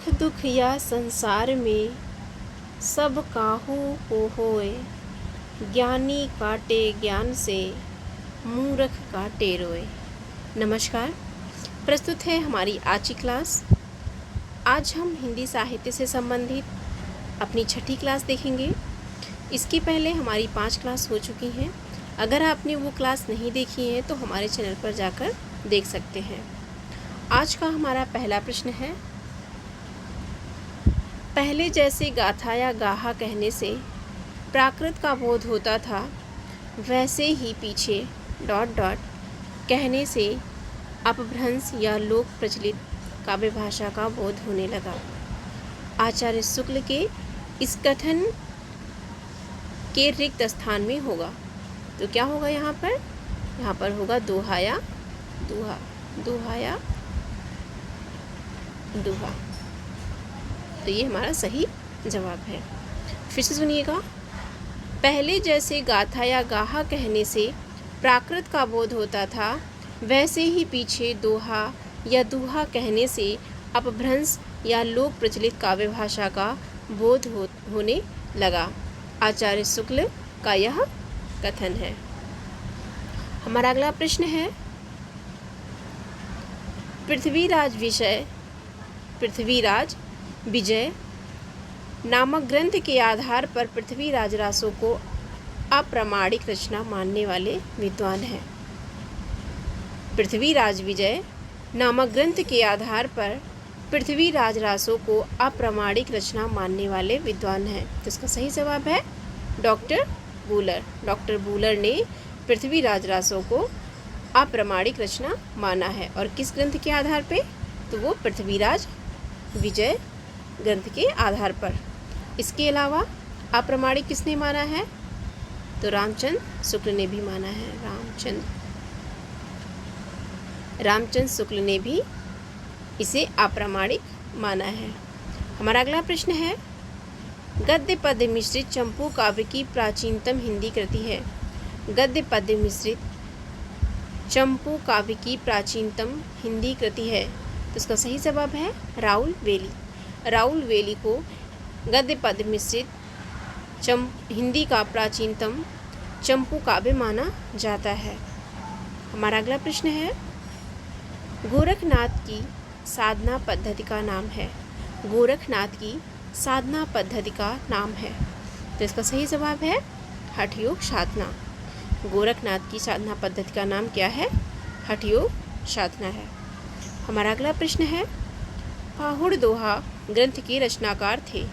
सुख दुख या संसार में सब काहू को होए, ज्ञानी काटे ज्ञान से मूर्ख काटे रोए। नमस्कार, प्रस्तुत है हमारी आज की क्लास। आज हम हिंदी साहित्य से संबंधित अपनी छठी क्लास देखेंगे। इसके पहले हमारी 5 क्लास हो चुकी हैं। अगर आपने वो क्लास नहीं देखी है तो हमारे चैनल पर जाकर देख सकते हैं। आज का हमारा पहला प्रश्न है, पहले जैसे गाथा या गाहा कहने से प्राकृत का बोध होता था, वैसे ही पीछे ... कहने से अपभ्रंश या लोक प्रचलित काव्य भाषा का बोध होने लगा। आचार्य शुक्ल के इस कथन के रिक्त स्थान में होगा, तो क्या होगा यहाँ पर होगा दोहा या दुहा, दोहा या दुहा। तो ये हमारा सही जवाब है। फिर से सुनिएगा, पहले जैसे गाथा या गाहा कहने से प्राकृत का बोध होता था, वैसे ही पीछे दोहा या दुहा कहने से अपभ्रंश या लोक प्रचलित काव्य भाषा का बोध होने लगा। आचार्य शुक्ल का यह कथन है। हमारा अगला प्रश्न है, पृथ्वीराज विजय नामक ग्रंथ के आधार पर पृथ्वीराज रासों को अप्रामाणिक रचना मानने वाले विद्वान हैं। पृथ्वीराज विजय नामक ग्रंथ के आधार पर पृथ्वीराज रासों को अप्रामाणिक रचना मानने वाले विद्वान हैं। तो इसका सही जवाब है डॉक्टर बूलर। डॉक्टर बूलर ने पृथ्वीराज रासों को अप्रामाणिक रचना माना है। और किस ग्रंथ के आधार पे? तो वो पृथ्वीराज विजय ग्रंथ के आधार पर। इसके अलावा अप्रामाणिक किसने माना है? तो रामचंद्र शुक्ल ने भी माना है। रामचंद्र शुक्ल ने भी इसे अप्रामाणिक माना है। हमारा अगला प्रश्न है, गद्य पद्य मिश्रित चंपू काव्य की प्राचीनतम हिंदी कृति है। गद्य पद्य मिश्रित चंपू काव्य की प्राचीनतम हिंदी कृति है। तो इसका सही जवाब है राउल वेली। राउल वेली को गद्य पद्य मिश्रित हिंदी का प्राचीनतम चंपू काव्य माना जाता है। हमारा अगला प्रश्न है, गोरखनाथ की साधना पद्धति का नाम है। गोरखनाथ की साधना पद्धति का नाम है। तो इसका सही जवाब है हठ योग साधना। गोरखनाथ की साधना पद्धति का नाम क्या है? हठ योग साधना है। हमारा अगला प्रश्न है, पाहुड़ दोहा ग्रंथ के रचनाकार थे।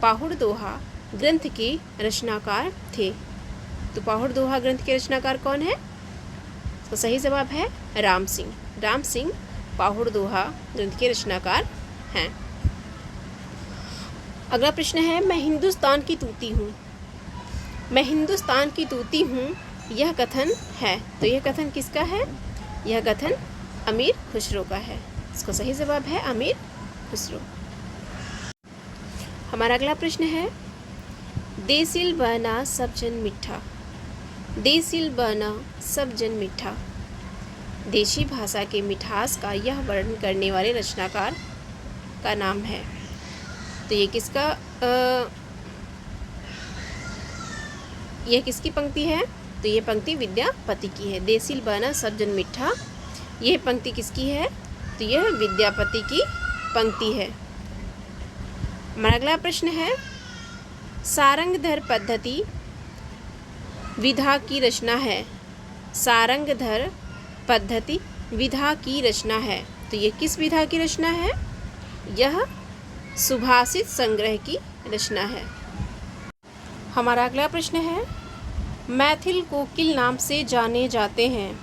पाहुड़ दोहा ग्रंथ के रचनाकार थे। तो पाहुड़ दोहा ग्रंथ के रचनाकार कौन है? तो सही जवाब है राम सिंह। राम सिंह पाहुड़ दोहा ग्रंथ के रचनाकार हैं। अगला प्रश्न है, मैं हिंदुस्तान की तूती हूँ। मैं हिंदुस्तान की तूती हूँ, यह कथन है। तो यह कथन किसका है? यह कथन अमीर खुसरो का है। इसका सही जवाब है अमीर खुसरो। हमारा अगला प्रश्न है, देसिल बना सब जन मिठा। देसिल बना सब जन मिठा। देशी भाषा के मिठास का यह वर्णन करने वाले रचनाकार का नाम है। तो ये किसकी पंक्ति है? तो ये पंक्ति विद्यापति की है। देसिल बना सब जन मिठा, यह पंक्ति किसकी है? तो यह विद्यापति की पंक्ति है। हमारा अगला प्रश्न है, सारंगधर पद्धति विधा की रचना है। सारंगधर पद्धति विधा की रचना है। तो ये किस विधा की रचना है? यह सुभाषित संग्रह की रचना है। हमारा अगला प्रश्न है, मैथिल कोकिल नाम से जाने जाते हैं।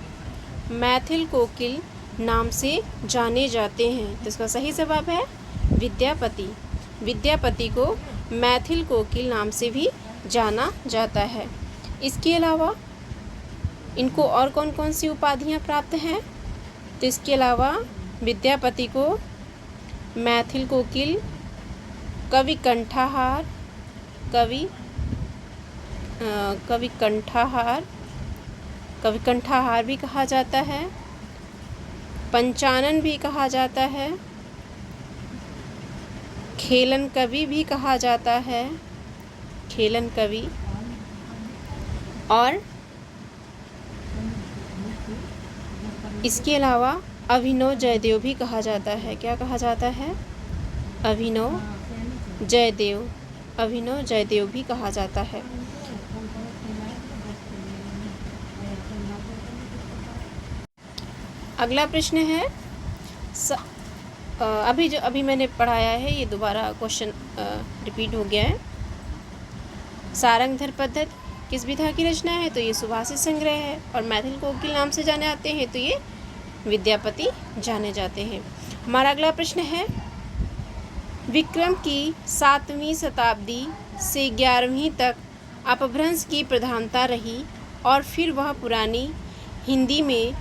मैथिल कोकिल नाम से जाने जाते हैं। तो इसका सही जवाब है विद्यापति। विद्यापति को मैथिल कोकिल नाम से भी जाना जाता है। इसके अलावा इनको और कौन कौन सी उपाधियां प्राप्त हैं? तो इसके अलावा विद्यापति को मैथिल कोकिल, कवि कंठाहार, कवि कंठाहार भी कहा जाता है, पंचानन भी कहा जाता है, खेलन कवि भी कहा जाता है, खेलन कवि। और इसके अलावा अभिनव जयदेव भी कहा जाता है। क्या कहा जाता है? अभिनव जयदेव, अभिनव जयदेव भी कहा जाता है। अगला प्रश्न है अभी मैंने पढ़ाया है, ये दोबारा क्वेश्चन रिपीट हो गया है। सारंगधर पद्धति किस विधा की रचना है? तो ये सुभाषित संग्रह है। और मैथिल कोकिल नाम से जाने जाते हैं, तो ये विद्यापति जाने जाते हैं। हमारा अगला प्रश्न है, विक्रम की 7वीं शताब्दी से 11वीं तक अपभ्रंश की प्रधानता रही और फिर वह पुरानी हिंदी में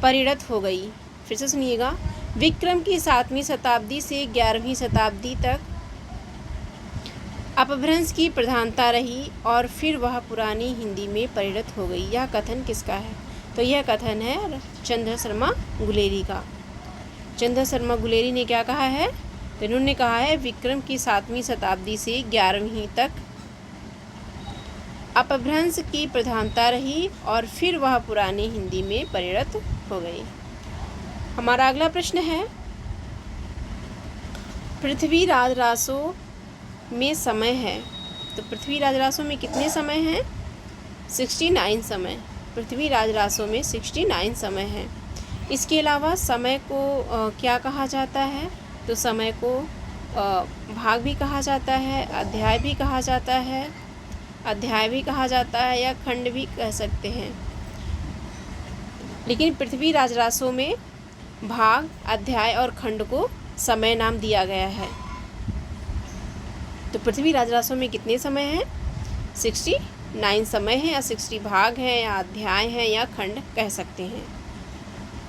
परिणत हो गई। फिर से सुनिएगा, विक्रम की 7वीं शताब्दी से 11वीं शताब्दी तक अपभ्रंश की प्रधानता रही और फिर वह पुरानी हिंदी में परिणत हो गई। यह कथन किसका है? तो यह कथन है चंद्र शर्मा गुलेरी का। चंद्र शर्मा गुलेरी ने क्या कहा है? तो इन्होंने कहा है विक्रम की 7वीं शताब्दी से 11वीं तक अपभ्रंश की प्रधानता रही और फिर वह पुरानी हिंदी में परिणत हो गई। हमारा अगला प्रश्न है, पृथ्वीराज रासो में समय है। तो पृथ्वीराज रासो में कितने समय हैं? 69 समय। पृथ्वीराज रासो में 69 समय हैं। इसके अलावा समय को क्या कहा जाता है? तो समय को भाग भी कहा जाता है, अध्याय भी कहा जाता है, अध्याय भी कहा जाता है या खंड भी कह सकते हैं। लेकिन पृथ्वीराज रासो में भाग, अध्याय और खंड को समय नाम दिया गया है। तो पृथ्वीराज रासो में कितने समय हैं? 69 समय हैं, या 60 भाग हैं, या अध्याय हैं, या खंड कह सकते हैं।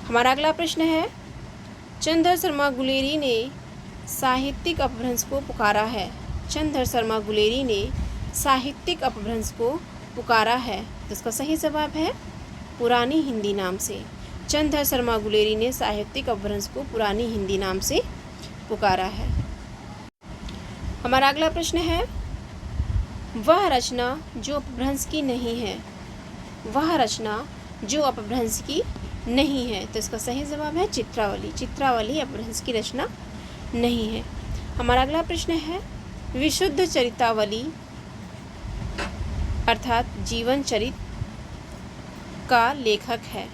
हमारा अगला प्रश्न है, चंद्र शर्मा गुलेरी ने साहित्यिक अपभ्रंश को पुकारा है। चंद्र शर्मा गुलेरी ने साहित्यिक अपभ्रंश को पुकारा है। तो इसका सही जवाब है पुरानी हिंदी नाम से। चंद्र शर्मा गुलेरी ने साहित्यिक अपभ्रंश को पुरानी हिंदी नाम से पुकारा है। हमारा अगला प्रश्न है, वह रचना जो अपभ्रंश की नहीं है। वह रचना जो अपभ्रंश की नहीं है। तो इसका सही जवाब है चित्रावली। चित्रावली अपभ्रंश की रचना नहीं है। हमारा अगला प्रश्न है, विशुद्ध चरितावली अर्थात जीवन चरित का लेखक है।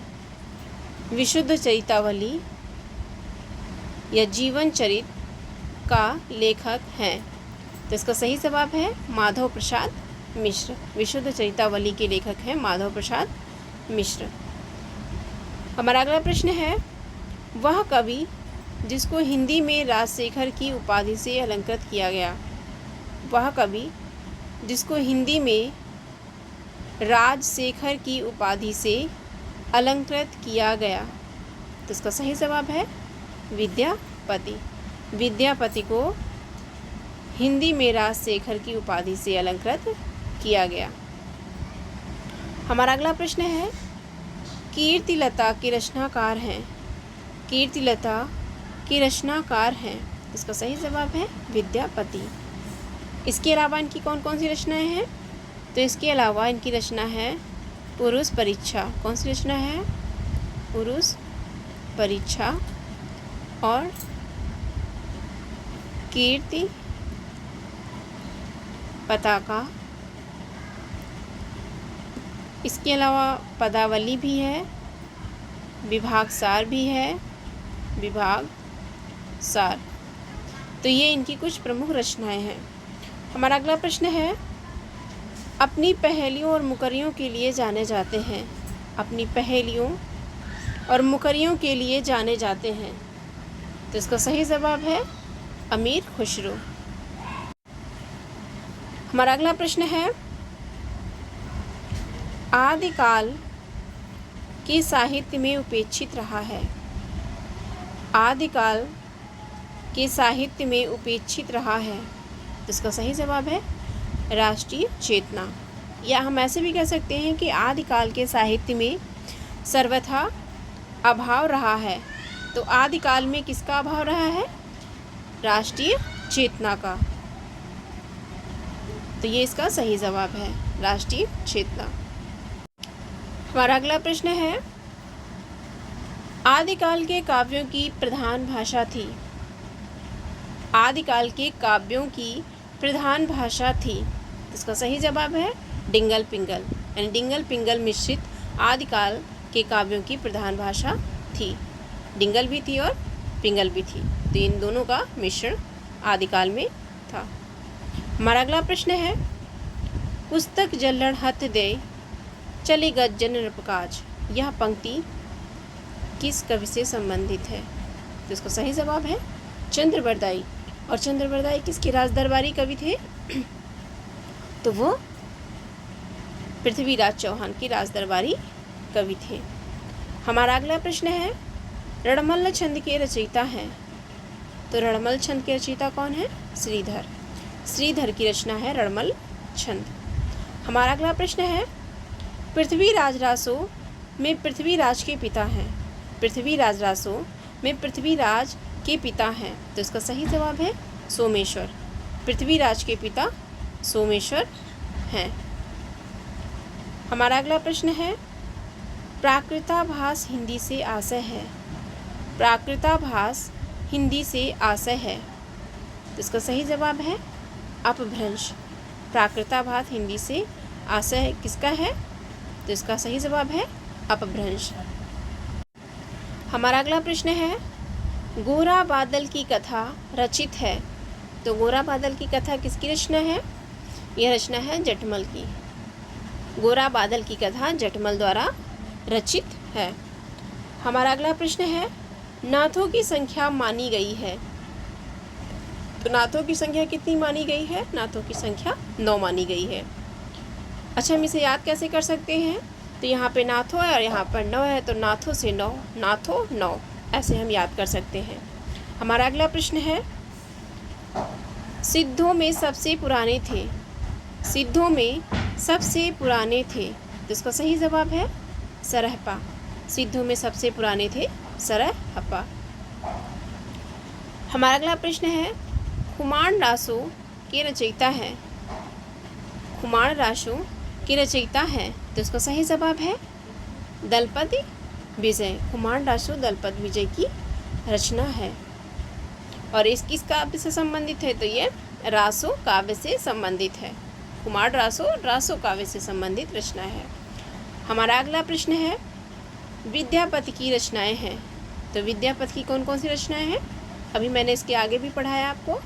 विशुद्ध चरितावली या जीवन चरित का लेखक है। तो इसका सही जवाब है माधव प्रसाद मिश्र। विशुद्ध चरितावली के लेखक हैं माधव प्रसाद मिश्र। हमारा अगला प्रश्न है, वह कवि जिसको हिंदी में राजशेखर की उपाधि से अलंकृत किया गया। वह कवि जिसको हिंदी में राजशेखर की उपाधि से अलंकृत किया गया। तो इसका सही जवाब है विद्यापति। विद्यापति को हिंदी में राजशेखर की उपाधि से अलंकृत किया गया। हमारा अगला प्रश्न है, कीर्तिलता के रचनाकार हैं। कीर्तिलता के रचनाकार हैं। इसका सही जवाब है विद्यापति। इसके अलावा इनकी कौन कौन सी रचनाएं हैं? तो इसके अलावा इनकी रचना है पुरुष परीक्षा। कौन सी रचना है? पुरुष परीक्षा और कीर्ति पताका। इसके अलावा पदावली भी है, विभाग सार भी है, विभाग सार। तो ये इनकी कुछ प्रमुख रचनाएं हैं। हमारा अगला प्रश्न है, अपनी पहेलियों और मुकरियों के लिए जाने जाते हैं। अपनी पहेलियों और मुकरियों के लिए जाने जाते हैं। तो इसका सही जवाब है अमीर खुसरो। हमारा अगला प्रश्न है, आदिकाल के साहित्य में उपेक्षित रहा है। आदिकाल के साहित्य में उपेक्षित रहा है। तो इसका सही जवाब है राष्ट्रीय चेतना। या हम ऐसे भी कह सकते हैं कि आदिकाल के साहित्य में सर्वथा अभाव रहा है। तो आदिकाल में किसका अभाव रहा है? राष्ट्रीय चेतना का। तो ये इसका सही जवाब है, राष्ट्रीय चेतना। हमारा अगला प्रश्न है, आदिकाल के काव्यों की प्रधान भाषा थी। आदिकाल के काव्यों की प्रधान भाषा थी। इसका सही जवाब है डिंगल पिंगल, यानी डिंगल पिंगल मिश्रित आदिकाल के काव्यों की प्रधान भाषा थी। डिंगल भी थी और पिंगल भी थी, तो इन दोनों का मिश्रण आदिकाल में था। हमारा अगला प्रश्न है, पुस्तक जल्लड़ हथ दे चले गज्जन नृपकाज। यह पंक्ति किस कवि से संबंधित है? तो इसका सही जवाब है चंद्रबरदाई। और चंद्रबरदाई किसके राजदरबारी कवि थे? तो वो पृथ्वीराज चौहान के राजदरबारी कवि थे। हमारा अगला प्रश्न है, रणमल्ल छंद के रचयिता हैं। तो रणमल छंद के रचयिता कौन है? श्रीधर। श्रीधर की रचना है रणमल छंद। हमारा अगला प्रश्न है, पृथ्वीराज रासो में पृथ्वीराज के पिता हैं। पृथ्वीराज रासो में पृथ्वीराज के पिता हैं। तो इसका सही जवाब है सोमेश्वर। पृथ्वीराज के पिता सोमेश्वर हैं। हमारा अगला प्रश्न है, प्राकृताभास हिंदी से आशय है। प्राकृताभास हिंदी से आशय है। तो इसका सही जवाब है अपभ्रंश। प्राकृताभास हिंदी से आशय किसका है? तो इसका सही जवाब है अपभ्रंश। हमारा अगला प्रश्न है, गोरा बादल की कथा रचित है। तो गोरा बादल की कथा किसकी रचना है? यह रचना है जटमल की। गोरा बादल की कथा जटमल द्वारा रचित है। हमारा अगला प्रश्न है, नाथों की संख्या मानी गई है। तो नाथों की संख्या कितनी मानी गई है? नाथों की संख्या 9 मानी गई है। अच्छा, हम इसे याद कैसे कर सकते हैं? तो यहाँ पे नाथों है और यहाँ पर 9 है, तो नाथों से 9, नाथों 9, ऐसे हम याद कर सकते हैं। हमारा अगला प्रश्न है, सिद्धों में सबसे पुराने थे। सिद्धों में सबसे पुराने थे। तो इसका सही जवाब है सरहपा। सिद्धों में सबसे पुराने थे सरहपा। हमारा अगला प्रश्न है, खुमान रासो के रचयिता हैं। खुमान रासो के रचयिता हैं। तो इसका सही जवाब है दलपति विजय। खुमान रासो दलपति विजय की रचना है। और इस किस काव्य से संबंधित है? तो ये रासो काव्य से संबंधित है। कुमार रासो काव्य से संबंधित रचना है। हमारा अगला प्रश्न है, विद्यापति की रचनाएं हैं। तो विद्यापति की कौन कौन सी रचनाएं हैं? अभी मैंने इसके आगे भी पढ़ाया आपको।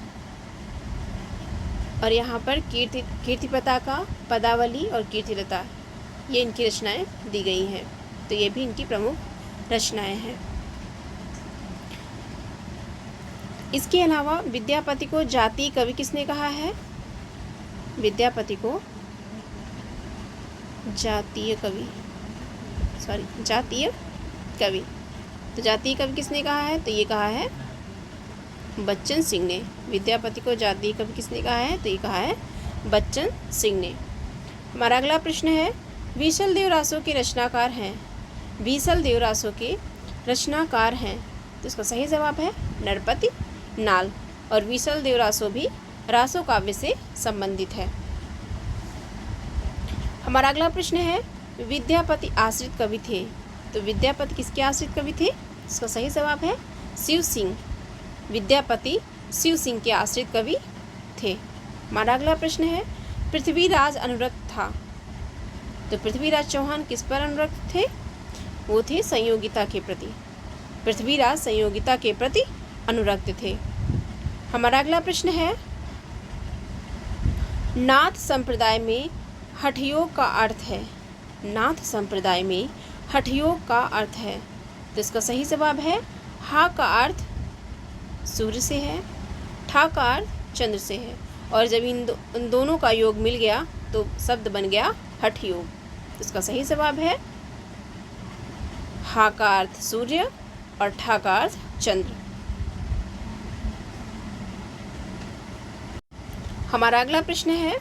और यहाँ पर कीर्ति पताका, पदावली और कीर्तिलता, ये इनकी रचनाएं दी गई हैं। तो ये भी इनकी प्रमुख रचनाएं हैं। इसके अलावा विद्यापति को जातीय कवि किसने कहा है? विद्यापति को जातीय कवि तो जातीय कवि किसने कहा है? तो ये कहा है बच्चन सिंह ने। विद्यापति को जातीय कवि किसने कहा है? तो ये कहा है बच्चन सिंह ने। हमारा अगला प्रश्न है, विसल देव रासो के रचनाकार हैं। विसल देव रासो के रचनाकार हैं। तो इसका सही जवाब है नरपति नाल। और विसल देव रासो भी रासो काव्य से संबंधित है। हमारा अगला प्रश्न है, विद्यापति आश्रित कवि थे। तो विद्यापति किसके आश्रित कवि थे? इसका सही जवाब है शिव सिंह। विद्यापति शिव सिंह के आश्रित कवि थे। हमारा अगला प्रश्न है, पृथ्वीराज अनुरक्त था। तो पृथ्वीराज चौहान किस पर अनुरक्त थे? वो थे संयोगिता के प्रति। पृथ्वीराज संयोगिता के प्रति अनुरक्त थे। हमारा अगला प्रश्न है, नाथ संप्रदाय में हठयोग का अर्थ है। नाथ संप्रदाय में हठयोग का अर्थ है। तो इसका सही जवाब है हा का अर्थ सूर्य से है, ठा का अर्थ चंद्र से है। और जब इन दोनों का योग मिल गया तो शब्द बन गया हठयोग। तो इसका सही जवाब है हा का अर्थ सूर्य और ठा का अर्थ चंद्र। हमारा अगला प्रश्न है,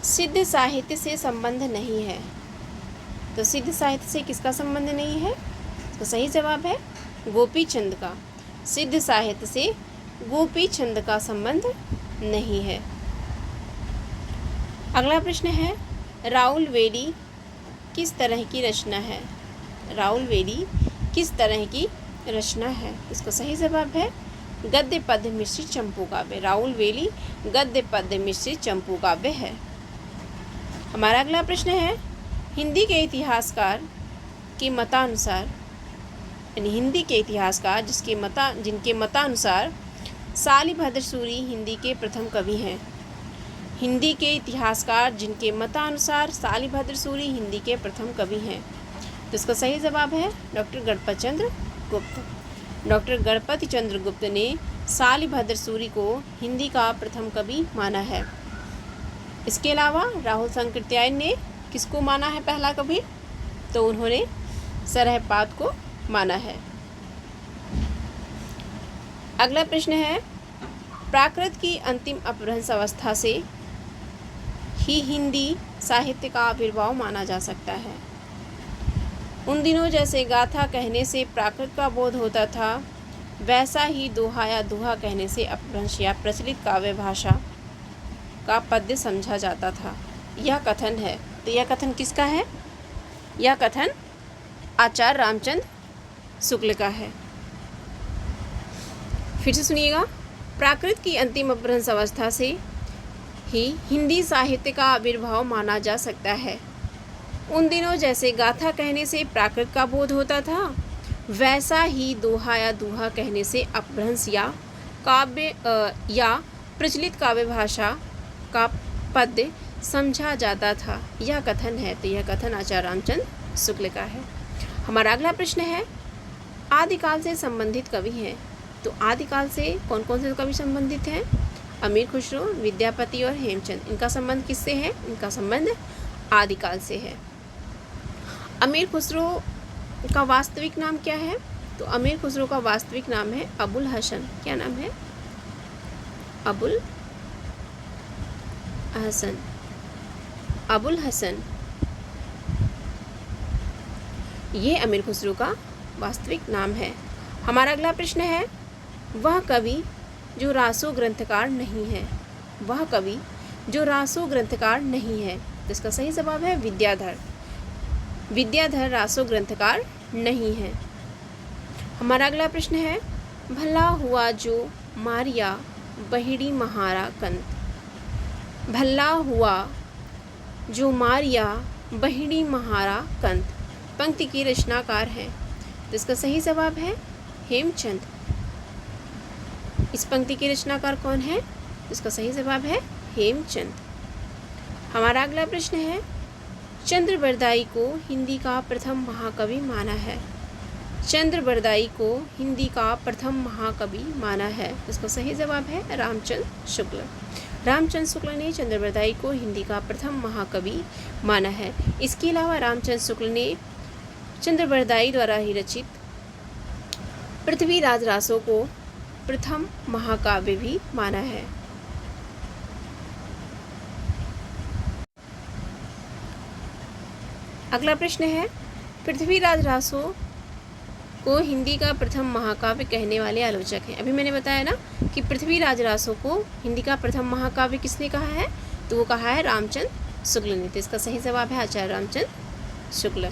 सिद्ध साहित्य से संबंध नहीं है। तो सिद्ध साहित्य से किसका संबंध नहीं है? तो सही जवाब है गोपी चंद का। सिद्ध साहित्य से गोपी छंद का संबंध नहीं है। अगला प्रश्न है, राउल वेली किस तरह की रचना है? राउल वेली किस तरह की रचना है? इसका सही जवाब है गद्य पद्य मिश्रित चंपू काव्य। राउल वेली गद्य पद्य मिश्रित चंपू काव्य है। हमारा अगला प्रश्न है, हिंदी के इतिहासकार के मतानुसार, यानी हिंदी के इतिहासकार जिनके मतानुसार सालिभद्र सूरी हिंदी के प्रथम कवि हैं। हिंदी के इतिहासकार जिनके मतानुसार सालिभद्र सूरी हिंदी के प्रथम कवि हैं। तो इसका सही जवाब है डॉक्टर गणपत चंद्र गुप्त। डॉक्टर गणपति चंद्र गुप्त ने सालिभद्र सूरी को हिंदी का प्रथम कवि माना है। इसके अलावा राहुल सांकृत्यायन ने किसको माना है पहला कवि? तो उन्होंने सरहपाद को माना है। अगला प्रश्न है, प्राकृत की अंतिम अपभ्रंश अवस्था से ही हिंदी साहित्य का आविर्भाव माना जा सकता है। उन दिनों जैसे गाथा कहने से प्राकृत का बोध होता था, वैसा ही दोहा या दोहा कहने से अपभ्रंश या प्रचलित काव्य भाषा का पद्य समझा जाता था। यह कथन है। तो यह कथन किसका है? यह कथन आचार्य रामचंद्र शुक्ल का है। फिर से सुनिएगा, प्राकृत की अंतिम अपभ्रंश अवस्था से ही हिंदी साहित्य का आविर्भाव माना जा सकता है। उन दिनों जैसे गाथा कहने से प्राकृत का बोध होता था, वैसा ही दोहा या दोहा कहने से अपभ्रंश या काव्य या प्रचलित काव्य भाषा का पद्य समझा जाता था। यह कथन है। तो यह कथन आचार्य रामचंद्र शुक्ल का है। हमारा अगला प्रश्न है, आदिकाल से संबंधित कवि हैं। तो आदिकाल से कौन कौन से कवि संबंधित हैं? अमीर खुसरो, विद्यापति और हेमचंद। इनका संबंध किससे है? इनका संबंध आदिकाल से है। अमीर खुसरो का वास्तविक नाम क्या है? तो अमीर खुसरो का वास्तविक नाम है अबुल हसन। क्या नाम है? अबुल हसन। अबुल हसन, ये अमीर खुसरो का वास्तविक नाम है। हमारा अगला प्रश्न है, वह कवि जो रासो ग्रंथकार नहीं है। वह कवि जो रासो ग्रंथकार नहीं है। तो इसका सही जवाब है विद्याधर। विद्याधर रासो ग्रंथकार नहीं है। हमारा अगला प्रश्न है, भला हुआ जो मारिया बहिड़ी महारा कंत। भला हुआ जो मारिया बहिड़ी महारा कंत पंक्ति की रचनाकार है। तो इसका सही जवाब है हेमचंद। इस पंक्ति के रचनाकार कौन है? इसका सही जवाब है हेमचंद। हमारा अगला प्रश्न है, चंद्रबरदाई को हिंदी का प्रथम महाकवि माना है। चंद्रबरदाई को हिंदी का प्रथम महाकवि माना है। इसका सही जवाब है रामचंद्र शुक्ल। रामचंद्र शुक्ल ने चंद्रबरदाई को हिंदी का प्रथम महाकवि माना है। इसके अलावा रामचंद्र शुक्ल ने चंद्रबरदाई द्वारा ही रचित पृथ्वीराज रासो को प्रथम महाकाव्य भी माना है। अगला प्रश्न है, पृथ्वीराज रासो को हिंदी का प्रथम महाकाव्य कहने वाले आलोचक हैं। अभी मैंने बताया ना कि पृथ्वीराज रासो को हिंदी का प्रथम महाकाव्य किसने कहा है? तो वो कहा है रामचंद्र शुक्ल ने। तो इसका सही जवाब है आचार्य रामचंद्र शुक्ल।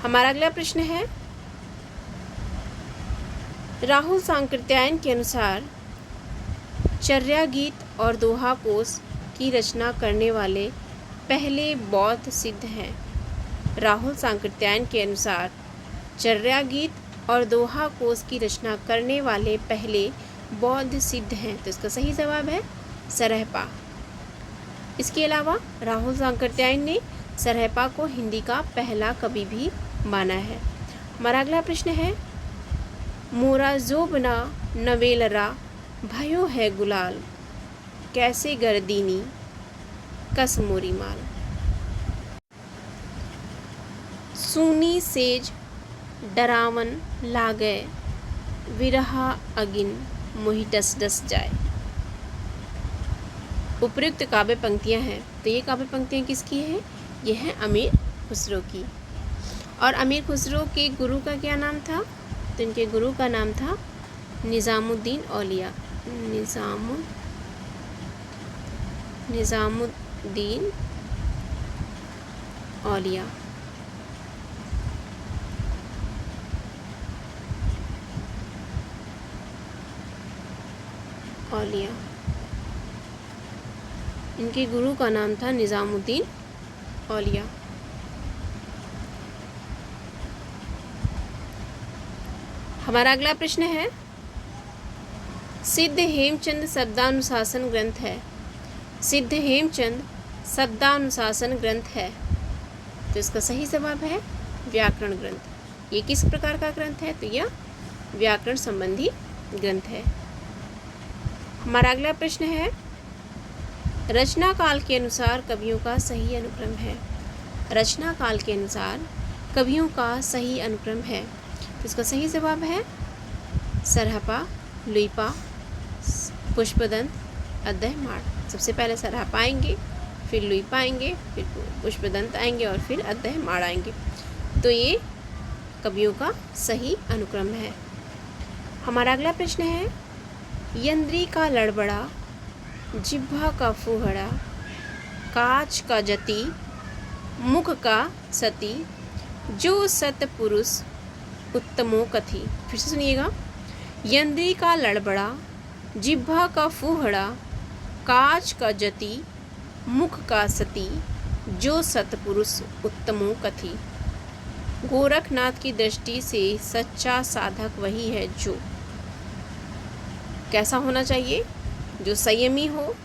हमारा अगला प्रश्न है, राहुल सांकृत्यायन के अनुसार चर्या गीत और दोहा कोश की रचना करने वाले पहले बौद्ध सिद्ध हैं। राहुल सांकृत्यायन के अनुसार चर्या गीत और दोहा कोश की रचना करने वाले पहले बौद्ध सिद्ध हैं। तो इसका सही जवाब है सरहपा। इसके अलावा राहुल सांकृत्यायन ने सरहपा को हिंदी का पहला कवि भी माना है। हमारा अगला प्रश्न है, मोरा जोबना नवेलरा भयो है गुलाल, कैसे गर्दीनी कस मोरी माल। सूनी सेज डरावन लागे विरहा अगिन मोहि डस डस जाए। उपयुक्त काव्य पंक्तियां हैं। तो ये काव्य पंक्तियां किसकी हैं? ये हैं अमीर खुसरो की। और अमीर खुसरो के गुरु का क्या नाम था? तो इनके गुरु का नाम था निज़ामुद्दीन औलिया, निज़ामुद्दीन औलिया। औलिया, इनके गुरु का नाम था निज़ामुद्दीन औलिया। हमारा अगला प्रश्न है, सिद्ध हेमचंद शब्दानुशासन ग्रंथ है। सिद्ध हेमचंद शब्दानुशासन ग्रंथ है, तो इसका सही जवाब है व्याकरण ग्रंथ। ये किस प्रकार का ग्रंथ है? तो यह व्याकरण संबंधी ग्रंथ है। हमारा अगला प्रश्न है, रचना काल के अनुसार कवियों का सही अनुक्रम है। रचना काल के अनुसार कवियों का सही अनुक्रम है, तो इसका सही जवाब है सरहपा, लुइपा, पुष्पदंत, अद्दहमाण। सबसे पहले सरहपा आएंगे, फिर लुइपा आएंगे, फिर पुष्पदंत आएंगे और फिर अद्दहमाण आएंगे। तो ये कवियों का सही अनुक्रम है। हमारा अगला प्रश्न है, यंद्री का लड़बड़ा, जिह्वा का फूहड़ा, काच का जति, मुख का सती, जो सतपुरुष उत्तमो कथि। फिर से सुनिएगा, यंद्री का लड़बड़ा, जिह्वा का फूहड़ा, काच का जति, मुख का सती, जो सतपुरुष उत्तमो कथि। गोरखनाथ की दृष्टि से सच्चा साधक वही है जो कैसा होना चाहिए? जो संयमी हो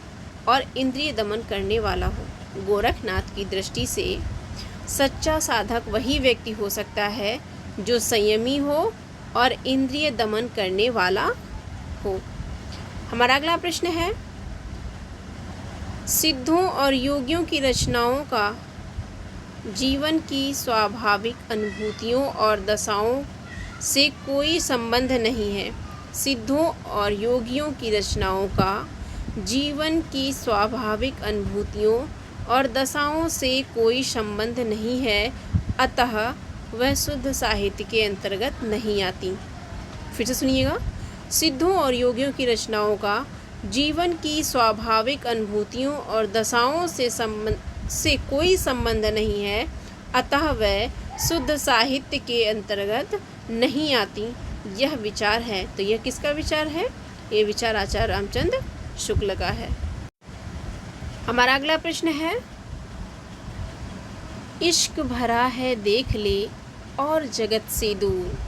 और इंद्रिय दमन करने वाला हो। गोरखनाथ की दृष्टि से सच्चा साधक वही व्यक्ति हो सकता है जो संयमी हो और इंद्रिय दमन करने वाला हो। हमारा अगला प्रश्न है, सिद्धों और योगियों की रचनाओं का जीवन की स्वाभाविक अनुभूतियों और दशाओं से कोई संबंध नहीं है। सिद्धों और योगियों की रचनाओं का जीवन की स्वाभाविक अनुभूतियों और दशाओं से कोई संबंध नहीं है, अतः वह शुद्ध साहित्य के अंतर्गत नहीं आती। फिर से सुनिएगा, सिद्धों और योगियों की रचनाओं का जीवन की स्वाभाविक अनुभूतियों और दशाओं से कोई संबंध नहीं है, अतः वह शुद्ध साहित्य के अंतर्गत नहीं आती। यह विचार है। तो यह किसका विचार है? ये विचार आचार्य रामचंद्र शुक्ल का है। हमारा अगला प्रश्न है, इश्क भरा है देख ले और जगत से दूर,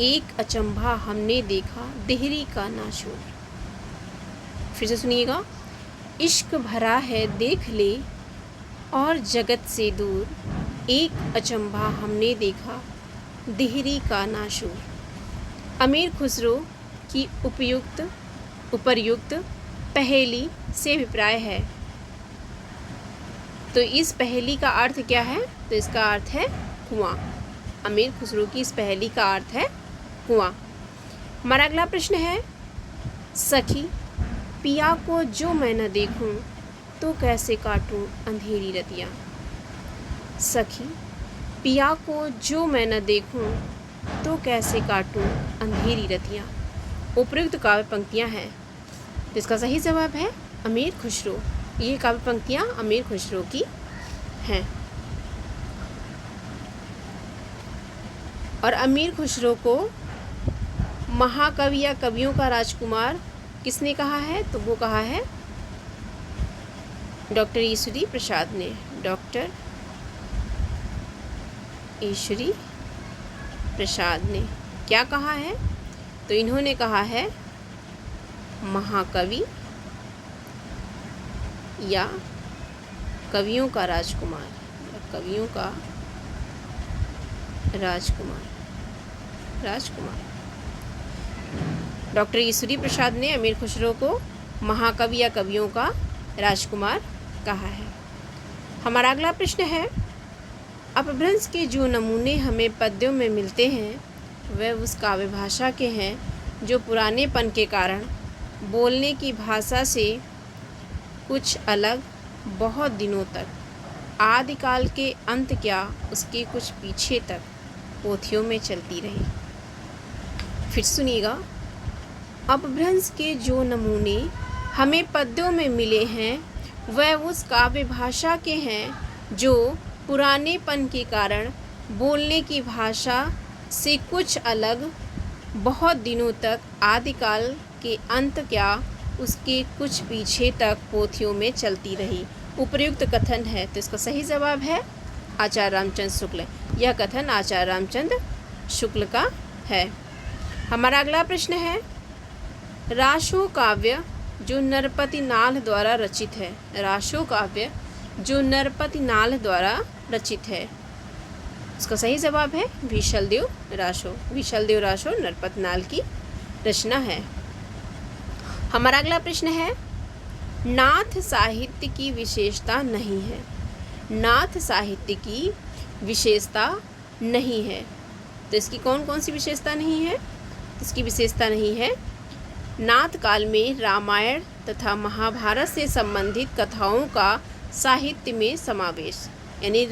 एक अचंभा हमने देखा देहरी का नाशूर। फिर से सुनिएगा, इश्क भरा है देख ले और जगत से दूर, एक अचंभा हमने देखा देहरी का नाशूर। अमीर खुसरो की उपर्युक्त पहेली से अभिप्राय है, तो इस पहेली का अर्थ क्या है? तो इसका अर्थ है कुआं। अमीर खुसरो की इस पहेली का अर्थ है कुआं। हमारा अगला प्रश्न है, सखी पिया को जो मैं न देखूं तो कैसे काटूं अंधेरी रतियाँ। सखी पिया को जो मैं न देखूं तो कैसे काटूं अंधेरी रतियाँ। उपयुक्त काव्य पंक्तियाँ हैं, तो इसका सही जवाब है अमीर खुसरो। ये काव्य पंक्तियाँ अमीर खुसरो की हैं। और अमीर खुसरो को महाकवि या कवियों का राजकुमार किसने कहा है? तो वो कहा है डॉक्टर ईश्वरी प्रसाद ने। डॉक्टर ईश्वरी प्रसाद ने क्या कहा है? तो इन्होंने कहा है महाकवि या कवियों का राजकुमार, कवियों का राजकुमार। डॉक्टर ईश्वरी प्रसाद ने अमीर खुसरो को महाकवि या कवियों का राजकुमार कहा है। हमारा अगला प्रश्न है, अपभ्रंश के जो नमूने हमें पद्यों में मिलते हैं वह उस काव्य भाषा के हैं जो पुरानेपन के कारण बोलने की भाषा से कुछ अलग बहुत दिनों तक, आदिकाल के अंत क्या उसके कुछ पीछे तक पोथियों में चलती रही। फिर सुनिएगा, अपभ्रंश के जो नमूने हमें पद्यों में मिले हैं वह उस काव्य भाषा के हैं जो पुरानेपन के कारण बोलने की भाषा से कुछ अलग बहुत दिनों तक आदिकाल के अंत क्या उसके कुछ पीछे तक पोथियों में चलती रही। उपर्युक्त कथन है, तो इसका सही जवाब है आचार्य रामचंद्र शुक्ल। यह कथन आचार्य रामचंद्र शुक्ल का है। हमारा अगला प्रश्न है, राशो काव्य जो नरपति नाल द्वारा रचित है। राशो काव्य जो नरपति नाल द्वारा रचित है, इसका सही जवाब है विशलदेव राशो। विशलदेव राशो नरपति नाल की रचना है। हमारा अगला प्रश्न है, नाथ साहित्य की विशेषता नहीं है। नाथ साहित्य की विशेषता नहीं है, तो इसकी कौन कौन सी विशेषता नहीं है? इसकी विशेषता नहीं है, नाथ काल में रामायण तथा महाभारत से संबंधित कथाओं का साहित्य में समावेश। यानी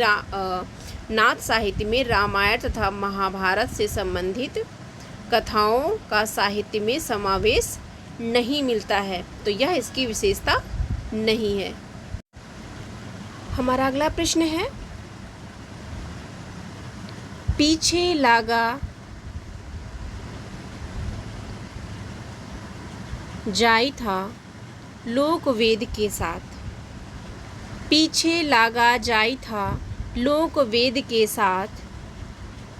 नाथ साहित्य में रामायण तथा महाभारत से संबंधित कथाओं का साहित्य में समावेश नहीं मिलता है, तो यह इसकी विशेषता नहीं है। हमारा अगला प्रश्न है, पीछे लागा जाई था लोक वेद के साथ। पीछे लागा जाई था लोक वेद के साथ,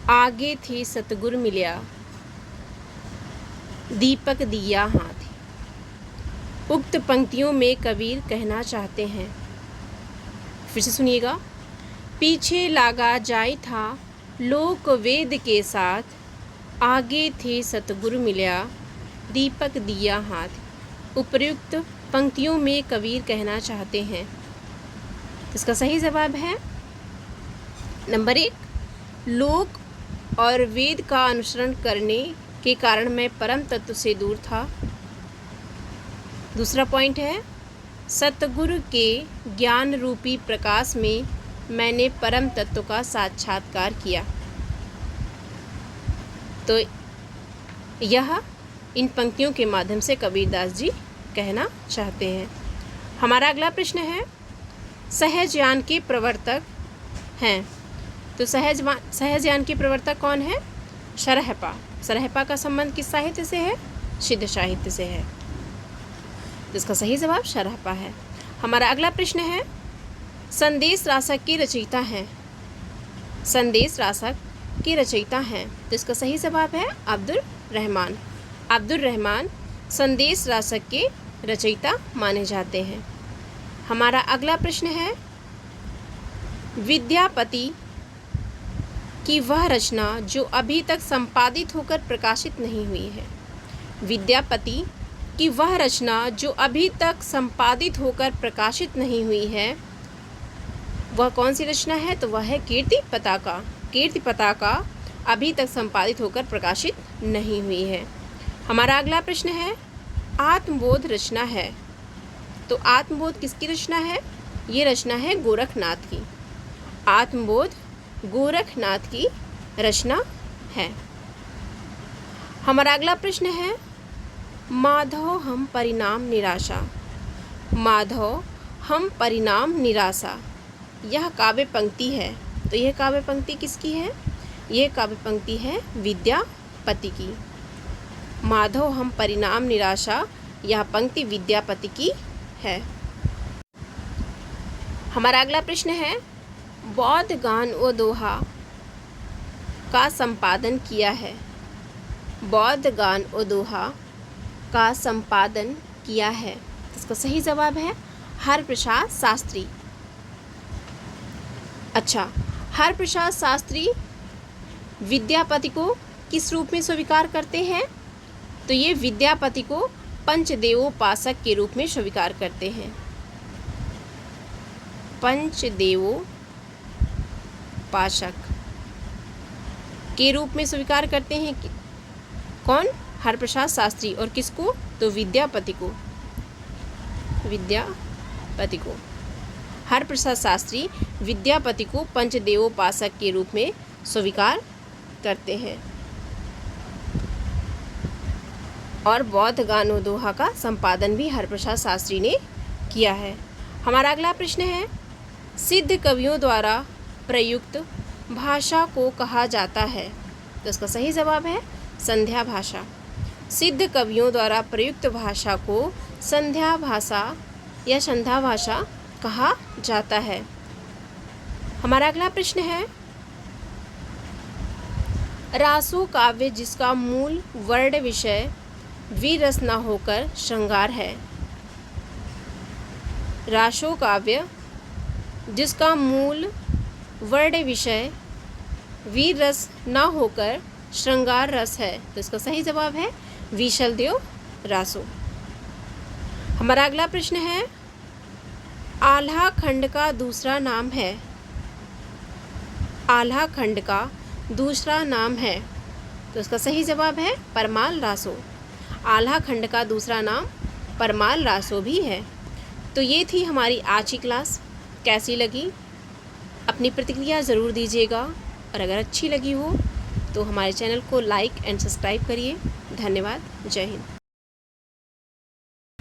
आगे थे सतगुर मिल्या दीपक दिया हाथ। उक्त पंक्तियों में कबीर कहना चाहते हैं, फिर से सुनिएगा, पीछे लागा जाई था लोक वेद के साथ, आगे थे सतगुरु मिल्या दीपक दिया हाथ। उपर्युक्त पंक्तियों में कबीर कहना चाहते हैं, इसका सही जवाब है नंबर 1, लोक और वेद का अनुसरण करने के कारण मैं परम तत्व से दूर था। दूसरा पॉइंट है, सतगुरु के ज्ञान रूपी प्रकाश में मैंने परम तत्व का साक्षात्कार किया। तो यह इन पंक्तियों के माध्यम से कबीरदास जी कहना चाहते हैं। हमारा अगला प्रश्न है, सहज ज्ञान के प्रवर्तक हैं, तो सहज ज्ञान के प्रवर्तक कौन है? शरहपा। शरहपा का संबंध किस साहित्य से है? सिद्ध साहित्य से है, तो इसका सही जवाब शरहपा है। हमारा अगला प्रश्न है, संदेश रासक के रचयिता हैं। संदेश रासक के रचयिता हैं, तो इसका सही जवाब है अब्दुल रहमान। अब्दुल रहमान संदेश रासक के रचयिता माने जाते हैं। हमारा अगला प्रश्न है, विद्यापति की वह रचना जो अभी तक संपादित होकर प्रकाशित नहीं हुई है। विद्यापति की वह रचना जो अभी तक संपादित होकर प्रकाशित नहीं हुई है, वह कौन सी रचना है? तो वह है कीर्ति पताका। कीर्ति पताका अभी तक संपादित होकर प्रकाशित नहीं हुई है। हमारा अगला प्रश्न है, आत्मबोध रचना है, तो आत्मबोध किसकी रचना है? ये रचना है गोरखनाथ की। आत्मबोध गोरखनाथ की रचना है। हमारा अगला प्रश्न है, माधव हम परिणाम निराशा। माधव हम परिणाम निराशा, यह काव्य पंक्ति है, तो यह काव्य पंक्ति किसकी है? यह काव्य पंक्ति है विद्यापति की। माधव हम परिणाम निराशा, यह पंक्ति विद्यापति की है। हमारा अगला प्रश्न है, बौद्ध गान व दोहा का संपादन किया है। बौद्ध गान व दोहा का संपादन किया है, इसका सही जवाब है हरप्रसाद शास्त्री। अच्छा, हरप्रसाद शास्त्री विद्यापति को किस रूप में स्वीकार करते हैं? तो ये विद्यापति को पंचदेवोपासक के रूप में स्वीकार करते हैं। पंचदेवोपासक के रूप में स्वीकार करते हैं कौन? हरप्रसाद शास्त्री। और किसको? तो विद्यापति को। विद्यापति को हरप्रसाद शास्त्री विद्यापति को पंचदेवोपासक के रूप में स्वीकार करते हैं। और बौद्ध गानो दोहा का संपादन भी हरप्रसाद शास्त्री ने किया है। हमारा अगला प्रश्न है, सिद्ध कवियों द्वारा प्रयुक्त भाषा को कहा जाता है? तो इसका सही जवाब है संध्या भाषा। सिद्ध कवियों द्वारा प्रयुक्त भाषा को संध्या भाषा या संध्या भाषा कहा जाता है। हमारा अगला प्रश्न है, रासो काव्य जिसका मूल वर्ण विषय वीर रस न होकर श्रृंगार है। रासो काव्य जिसका मूल वर्ण विषय वीर रस न होकर श्रृंगार रस है। तो इसका सही जवाब है विशलदेव रासो। हमारा अगला प्रश्न है, आल्हा खंड का दूसरा नाम है। आल्हा खंड का दूसरा नाम है। तो इसका सही जवाब है परमाल रासो। आल्हा खंड का दूसरा नाम परमाल रासो भी है। तो ये थी हमारी आज की क्लास। कैसी लगी अपनी प्रतिक्रिया ज़रूर दीजिएगा, और अगर अच्छी लगी हो तो हमारे चैनल को लाइक एंड सब्सक्राइब करिए। धन्यवाद। जय हिंद।